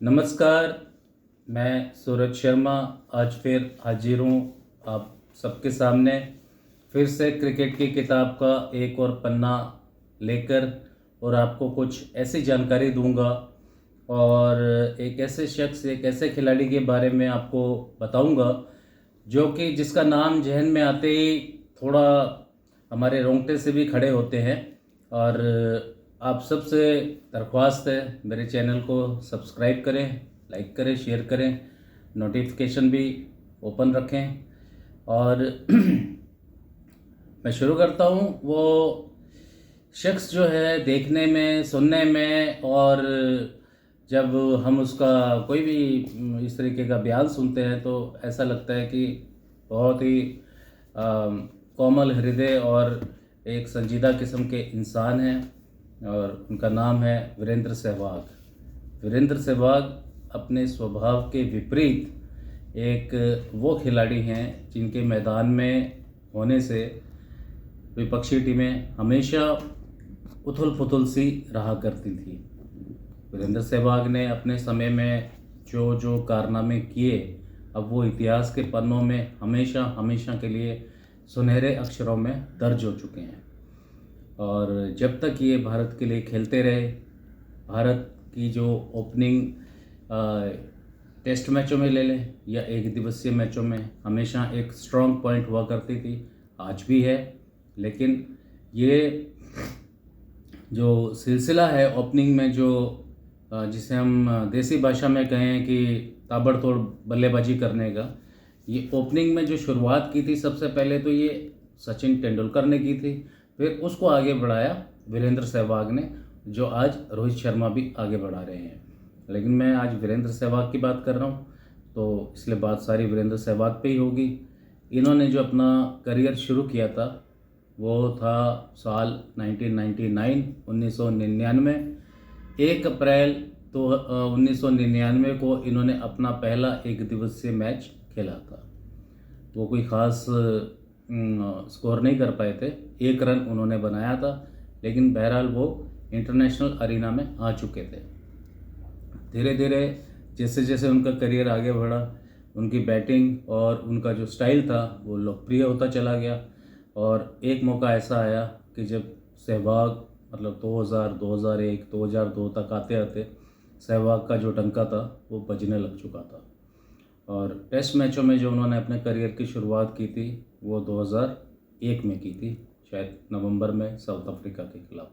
नमस्कार। मैं सूरज शर्मा आज फिर हाजिर हूँ आप सबके सामने, फिर से क्रिकेट की किताब का एक और पन्ना लेकर, और आपको कुछ ऐसी जानकारी दूंगा और एक ऐसे शख्स, एक ऐसे खिलाड़ी के बारे में आपको बताऊंगा जो कि जिसका नाम जहन में आते ही थोड़ा हमारे रोंगटे से भी खड़े होते हैं। और आप सबसे दरख्वास्त है, मेरे चैनल को सब्सक्राइब करें, लाइक करें, शेयर करें, नोटिफिकेशन भी ओपन रखें। और मैं शुरू करता हूँ। वो शख्स जो है देखने में, सुनने में, और जब हम उसका कोई भी इस तरीके का बयान सुनते हैं तो ऐसा लगता है कि बहुत ही कोमल हृदय और एक संजीदा किस्म के इंसान हैं, और उनका नाम है वीरेंद्र सहवाग। वीरेंद्र सहवाग अपने स्वभाव के विपरीत एक वो खिलाड़ी हैं जिनके मैदान में होने से विपक्षी टीमें हमेशा उथल पुथल सी रहा करती थी। वीरेंद्र सहवाग ने अपने समय में जो जो कारनामे किए, अब वो इतिहास के पन्नों में हमेशा हमेशा के लिए सुनहरे अक्षरों में दर्ज हो चुके हैं। और जब तक ये भारत के लिए खेलते रहे, भारत की जो ओपनिंग टेस्ट मैचों में ले लें या एक दिवसीय मैचों में, हमेशा एक स्ट्रॉन्ग पॉइंट हुआ करती थी, आज भी है। लेकिन ये जो सिलसिला है ओपनिंग में, जो जिसे हम देसी भाषा में कहें कि ताबड़तोड़ बल्लेबाजी करने का, ये ओपनिंग में जो शुरुआत की थी सबसे पहले तो ये सचिन तेंदुलकर ने की थी, फिर उसको आगे बढ़ाया वीरेंद्र सहवाग ने, जो आज रोहित शर्मा भी आगे बढ़ा रहे हैं। लेकिन मैं आज वीरेंद्र सहवाग की बात कर रहा हूँ तो इसलिए बात सारी वीरेंद्र सहवाग पे ही होगी। इन्होंने जो अपना करियर शुरू किया था वो था साल 1999 1999। 1 अप्रैल तो 1999 को इन्होंने अपना पहला एक दिवसीय मैच खेला था। वो कोई ख़ास स्कोर नहीं कर पाए थे, 1 रन उन्होंने बनाया था, लेकिन बहरहाल वो इंटरनेशनल अरीना में आ चुके थे। धीरे धीरे जैसे जैसे उनका करियर आगे बढ़ा, उनकी बैटिंग और उनका जो स्टाइल था वो लोकप्रिय होता चला गया। और एक मौका ऐसा आया कि जब सहवाग मतलब 2000, 2001, 2002 तक आते आते सहवाग का जो डंका था वो बजने लग चुका था। और टेस्ट मैचों में जो उन्होंने अपने करियर की शुरुआत की थी वो 2001 में की थी, शायद नवंबर में, साउथ अफ्रीका के खिलाफ।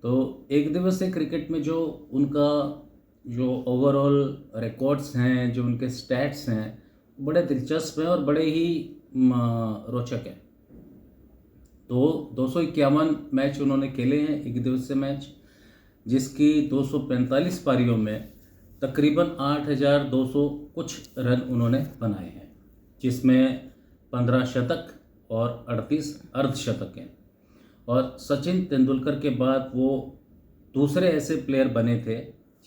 तो एक दिवसीय क्रिकेट में जो उनका जो ओवरऑल रिकॉर्ड्स हैं, जो उनके स्टैट्स हैं, बड़े दिलचस्प हैं और बड़े ही रोचक हैं। तो 251 मैच उन्होंने खेले हैं, एक दिवसीय मैच, जिसकी 245 पारियों में तकरीबन 8200 कुछ रन उन्होंने बनाए हैं, जिसमें 15 शतक और 38 अर्धशतक हैं। और सचिन तेंदुलकर के बाद वो दूसरे ऐसे प्लेयर बने थे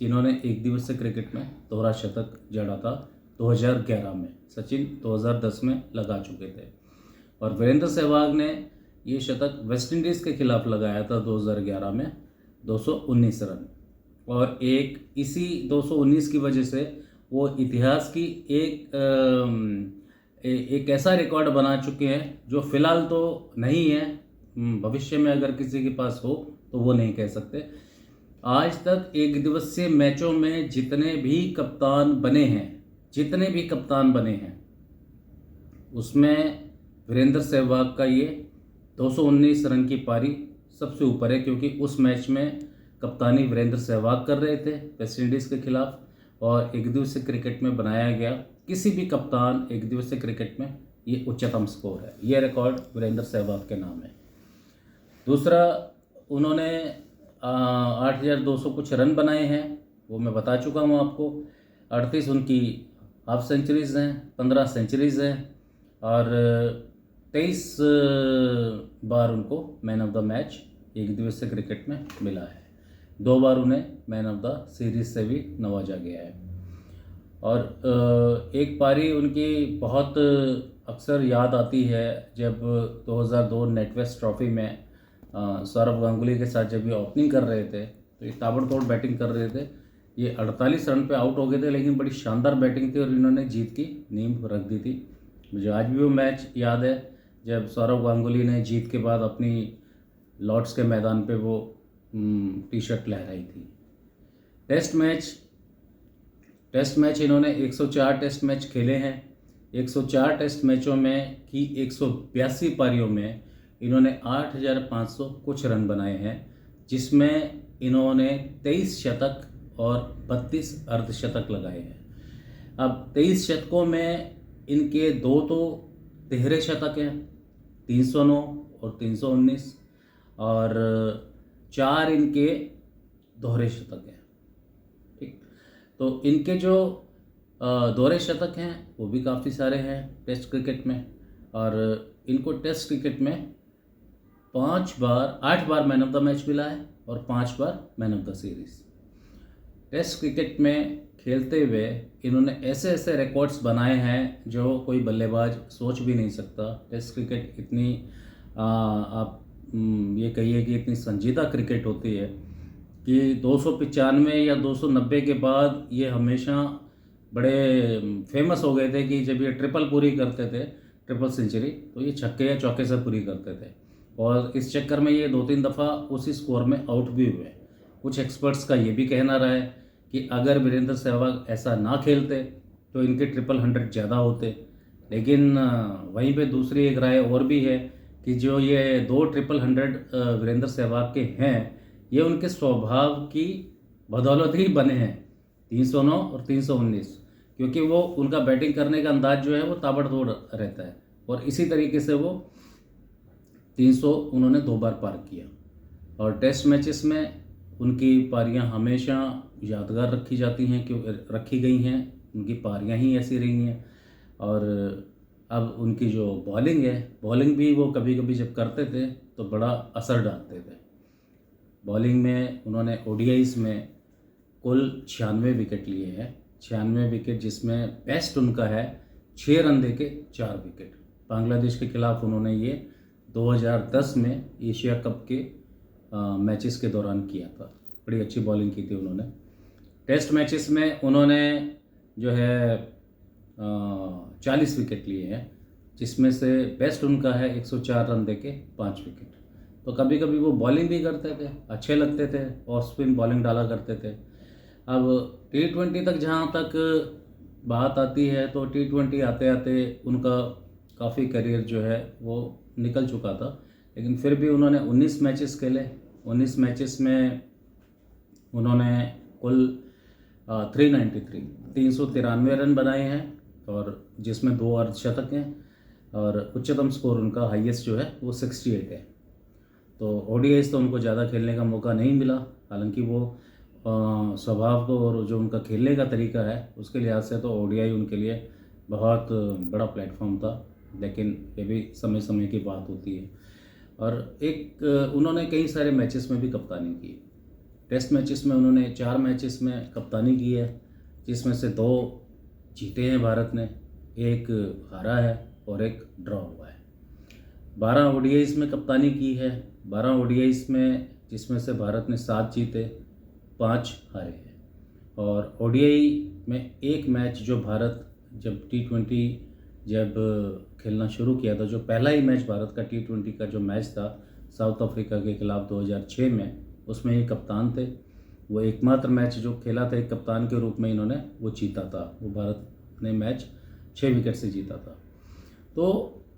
जिन्होंने एक दिवसीय क्रिकेट में दोहरा शतक जड़ा था 2011 में। सचिन 2010 में लगा चुके थे और वीरेंद्र सहवाग ने ये शतक वेस्ट इंडीज़ के खिलाफ लगाया था 2011 में, 219 रन। और एक इसी 219 की वजह से वो इतिहास की एक ऐसा रिकॉर्ड बना चुके हैं जो फिलहाल तो नहीं है, भविष्य में अगर किसी के पास हो तो वो नहीं कह सकते। आज तक एक दिवसीय मैचों में जितने भी कप्तान बने हैं उसमें वीरेंद्र सहवाग का ये 219 रन की पारी सबसे ऊपर है, क्योंकि उस मैच में कप्तानी वीरेंद्र सहवाग कर रहे थे वेस्ट इंडीज़ के खिलाफ। और एक दिवसीय क्रिकेट में बनाया गया किसी भी कप्तान एक दिवसीय क्रिकेट में ये उच्चतम स्कोर है। ये रिकॉर्ड वीरेंद्र सहवाग के नाम है। दूसरा, उन्होंने 8200 कुछ रन बनाए हैं, वो मैं बता चुका हूँ आपको। 38 उनकी हाफ सेंचुरीज़ हैं, 15 सेंचुरीज़ हैं, और 23 बार उनको मैन ऑफ द मैच एक दिवसीय क्रिकेट में मिला है। 2 बार उन्हें मैन ऑफ द सीरीज़ से भी नवाजा गया है। और एक पारी उनकी बहुत अक्सर याद आती है, जब 2002 नेटवेस्ट ट्रॉफी में सौरव गांगुली के साथ जब ये ओपनिंग कर रहे थे तो ये ताबड़तोड़ बैटिंग कर रहे थे। ये 48 रन पे आउट हो गए थे, लेकिन बड़ी शानदार बैटिंग थी और इन्होंने जीत की नींव रख दी थी। मुझे आज भी वो मैच याद है जब सौरव गांगुली ने जीत के बाद अपनी लॉर्ड्स के मैदान पे वो टी शर्ट लहराई थी। टेस्ट मैच इन्होंने 104 टेस्ट मैच खेले हैं। 104 टेस्ट मैचों में की 182 पारियों में इन्होंने 8,500 कुछ रन बनाए हैं, जिसमें इन्होंने 23 शतक और 32 अर्धशतक लगाए हैं। अब 23 शतकों में इनके 2 तो तिहरे शतक हैं, 309 और 319, और 4 इनके दोहरे शतक हैं। ठीक, तो इनके जो दोहरे शतक हैं वो भी काफ़ी सारे हैं टेस्ट क्रिकेट में, और इनको टेस्ट क्रिकेट में 8 बार मैन ऑफ द मैच मिला है और 5 बार man of the series. Test cricket में खेलते हुए इन्होंने ऐसे ऐसे रिकॉर्ड्स बनाए हैं जो कोई बल्लेबाज सोच भी नहीं सकता। टेस्ट क्रिकेट इतनी आप ये कहिए कि इतनी संजीदा क्रिकेट होती है कि 295 या 290 के बाद ये हमेशा बड़े फेमस हो गए थे कि जब ये ट्रिपल पूरी करते थे, ट्रिपल सेंचुरी, तो ये छक्के या चौके से पूरी करते थे, और इस चक्कर में ये 2-3 दफ़ा उसी स्कोर में आउट भी हुए। कुछ एक्सपर्ट्स का ये भी कहना रहा है कि अगर वीरेंद्र सहवाग ऐसा ना खेलते तो इनके 100 ज़्यादा होते। लेकिन वहीं पे दूसरी एक राय और भी है कि जो ये 2 100 वीरेंद्र सहवाग के हैं, ये उनके स्वभाव की बदौलत ही बने हैं, 309 और 319, क्योंकि वो उनका बैटिंग करने का अंदाज जो है वो ताबड़तोड़ रहता है, और इसी तरीके से वो 300 उन्होंने 2 बार पार किया। और टेस्ट मैचेस में उनकी पारियां हमेशा यादगार रखी जाती हैं, क्यों रखी गई हैं, उनकी पारियां ही ऐसी रही हैं। और अब उनकी जो बॉलिंग भी वो कभी कभी जब करते थे तो बड़ा असर डालते थे। बॉलिंग में उन्होंने ओडीआईज़ में कुल 96 विकेट लिए हैं, 96 विकेट, जिसमें बेस्ट उनका है 6 रन दे के 4 विकेट। बांग्लादेश के खिलाफ उन्होंने ये 2010 में एशिया कप के मैचेस के दौरान किया था। बड़ी अच्छी बॉलिंग की थी उन्होंने। टेस्ट मैचेस में उन्होंने जो है 40 विकेट लिए हैं, जिसमें से बेस्ट उनका है 104 रन देके 5 विकेट। तो कभी कभी वो बॉलिंग भी करते थे, अच्छे लगते थे, ऑफ स्पिन बॉलिंग डाला करते थे। अब T20 तक जहाँ तक बात आती है तो T20 आते आते उनका काफ़ी करियर जो है वो निकल चुका था, लेकिन फिर भी उन्होंने 19 मैचेस खेले। 19 मैचेस में उन्होंने कुल 393 रन बनाए हैं, और जिसमें 2 अर्धशतक हैं, और उच्चतम स्कोर उनका हाईएस्ट जो है वो 68 है। तो ओडीआईज़ तो उनको ज़्यादा खेलने का मौका नहीं मिला, हालांकि वो स्वभाव को और जो उनका खेलने का तरीका है उसके लिहाज से तो ओडीआई उनके लिए बहुत बड़ा प्लेटफॉर्म था, लेकिन ये भी समय समय की बात होती है। और एक उन्होंने कई सारे मैचेस में भी कप्तानी की। टेस्ट मैचेस में उन्होंने 4 मैचेस में कप्तानी की है, जिसमें से 2 जीते हैं भारत ने, 1 हारा है और 1 ड्रॉ हुआ है। 12 ओडीआईज़ में कप्तानी की है, 12 ओडीआईज़ में जिसमें से भारत ने 7 जीते, 5 हारे हैं। और ओडीआई में एक मैच जो भारत जब T20 जब खेलना शुरू किया था, जो पहला ही मैच भारत का T20 का जो मैच था साउथ अफ्रीका के खिलाफ 2006 में, उसमें ये कप्तान थे। वो एकमात्र मैच जो खेला था एक कप्तान के रूप में इन्होंने वो जीता था, वो भारत ने मैच 6 विकेट से जीता था। तो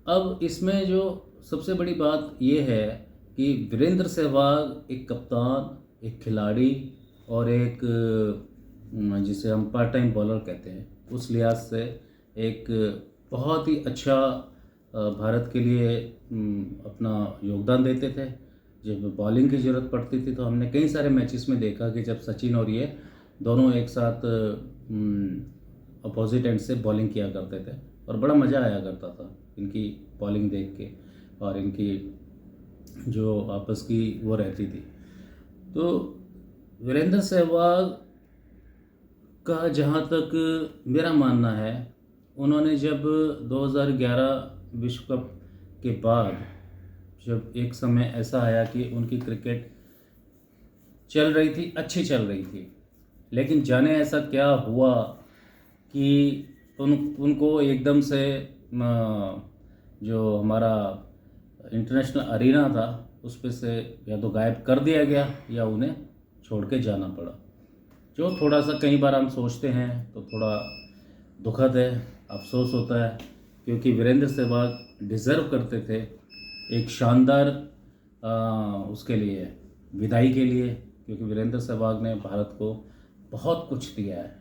अब इसमें जो सबसे बड़ी बात ये है कि वीरेंद्र सहवाग एक कप्तान, एक खिलाड़ी और एक जिसे हम पार्ट टाइम बॉलर कहते हैं, उस लिहाज से एक बहुत ही अच्छा भारत के लिए अपना योगदान देते थे। जब बॉलिंग की ज़रूरत पड़ती थी तो हमने कई सारे मैचेस में देखा कि जब सचिन और ये दोनों एक साथ अपोजिट एंड से बॉलिंग किया करते थे, और बड़ा मज़ा आया करता था इनकी बॉलिंग देख के, और इनकी जो आपस की वो रहती थी। तो वीरेंद्र सहवाग का जहाँ तक मेरा मानना है, उन्होंने जब 2011 विश्व कप के बाद जब एक समय ऐसा आया कि उनकी क्रिकेट चल रही थी, अच्छी चल रही थी, लेकिन जाने ऐसा क्या हुआ कि उनको एकदम से जो हमारा इंटरनेशनल अरीना था उस पे से या तो गायब कर दिया गया या उन्हें छोड़ के जाना पड़ा, जो थोड़ा सा कई बार हम सोचते हैं तो थोड़ा दुखद है, अफसोस होता है, क्योंकि वीरेंद्र सहवाग डिज़र्व करते थे एक शानदार उसके लिए विदाई के लिए, क्योंकि वीरेंद्र सहवाग ने भारत को बहुत कुछ दिया है।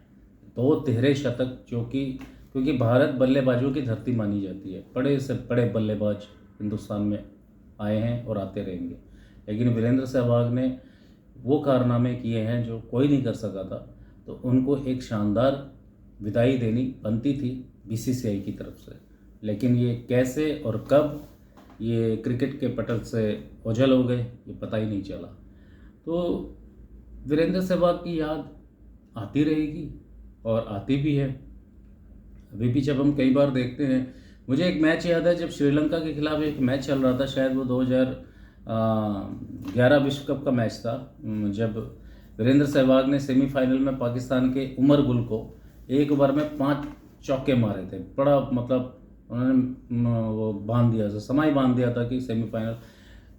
2 तिहरे शतक, जो कि क्योंकि भारत बल्लेबाजों की धरती मानी जाती है, बड़े से बड़े बल्लेबाज हिंदुस्तान में आए हैं और आते रहेंगे, लेकिन वीरेंद्र सहवाग ने वो कारनामे किए हैं जो कोई नहीं कर सका था, तो उनको एक शानदार विदाई देनी बनती थी बीसीसीआई की तरफ से। लेकिन ये कैसे और कब ये क्रिकेट के पटल से ओझल हो गए ये पता ही नहीं चला। तो वीरेंद्र सहवाग की याद आती रहेगी और आती भी है। अभी भी जब हम कई बार देखते हैं, मुझे एक मैच याद है जब श्रीलंका के खिलाफ एक मैच चल रहा था, शायद वो 2011 विश्व कप का मैच था, जब वीरेंद्र सहवाग ने सेमीफाइनल में पाकिस्तान के उमर गुल को एक ओवर में 5 चौके मारे थे। बड़ा मतलब उन्होंने वो बांध दिया था, समय बांध दिया था कि सेमीफाइनल।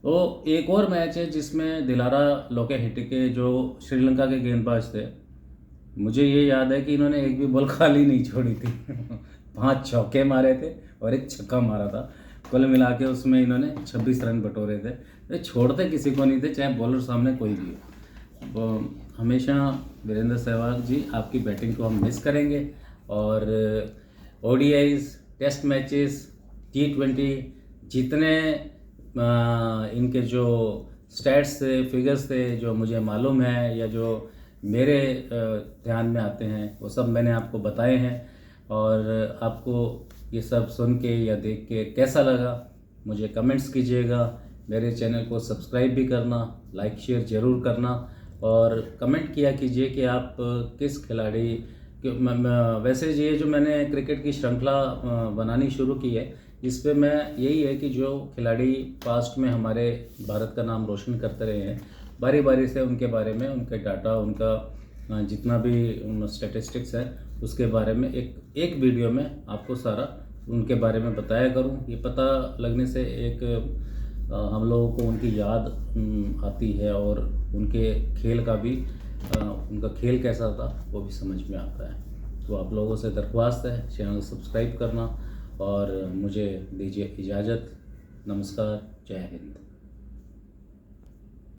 तो एक और मैच है जिसमें दिलारा लोकेहिटिके जो श्रीलंका के गेंदबाज थे, मुझे ये याद है कि इन्होंने एक भी बॉल खाली नहीं छोड़ी थी 5 चौके मारे थे और एक छक्का मारा था। कुल मिला के उसमें इन्होंने 26 रन बटोरे थे। तो छोड़ते किसी को नहीं थे, चाहे बॉलर सामने कोई भी हो। तो हमेशा वीरेंद्र सहवाग जी आपकी बैटिंग को हम मिस करेंगे, और ओडीआईज, टेस्ट मैचेस, T20 जितने इनके जो स्टैट्स थे, फिगर्स थे, जो मुझे मालूम है या जो मेरे ध्यान में आते हैं, वो सब मैंने आपको बताए हैं। और आपको ये सब सुन के या देख के कैसा लगा मुझे कमेंट्स कीजिएगा। मेरे चैनल को सब्सक्राइब भी करना, लाइक शेयर ज़रूर करना, और कमेंट किया कीजिए कि आप किस खिलाड़ी वैसे ये जो मैंने क्रिकेट की श्रृंखला बनानी शुरू की है, इस पे मैं यही है कि जो खिलाड़ी पास्ट में हमारे भारत का नाम रोशन करते रहे हैं, बारी बारी से उनके बारे में, उनके डाटा, उनका जितना भी स्टैटिस्टिक्स है उसके बारे में एक वीडियो में आपको सारा उनके बारे में बताया करूं। ये पता लगने से एक हम लोगों को उनकी याद आती है, और उनके खेल का भी उनका खेल कैसा था वो भी समझ में आता है। तो आप लोगों से दरख्वास्त है चैनल सब्सक्राइब करना, और मुझे दीजिए इजाज़त। नमस्कार, जय हिंद।